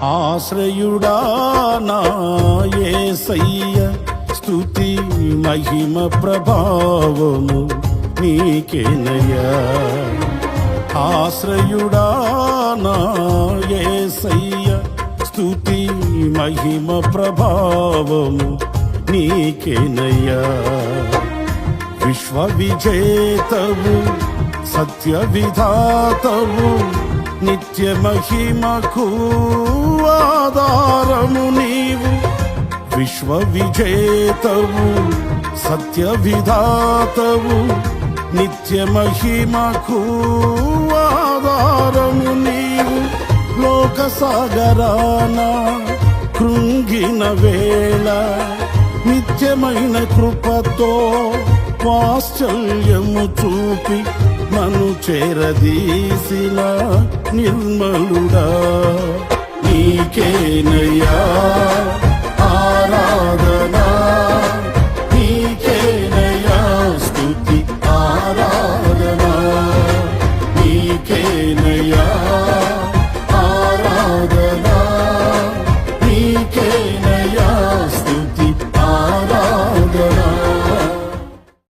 ఆశ్రయుడా నా యేసయ్య, స్తుతి మహిమ ప్రభావము నీకేనయ్యా. ఆశ్రయుడా నా యేసయ్య, స్తుతి మహిమ ప్రభావము నీకేనయ్యా. విశ్వ విజేతవు సత్య విధాతవు, నిత్య మహిమకు ఆధారము నీవు. విశ్వ విజేతవు సత్య విధాతవు, నిత్య మహిమకు ఆధారము నీవు. లోక సాగరాన కృంగిన వేళ, నిత్యమైన కృపతో వాత్సల్యము చూపి నన్ను చేరదీసిన నిర్మలుడా నీకేనయ్యా.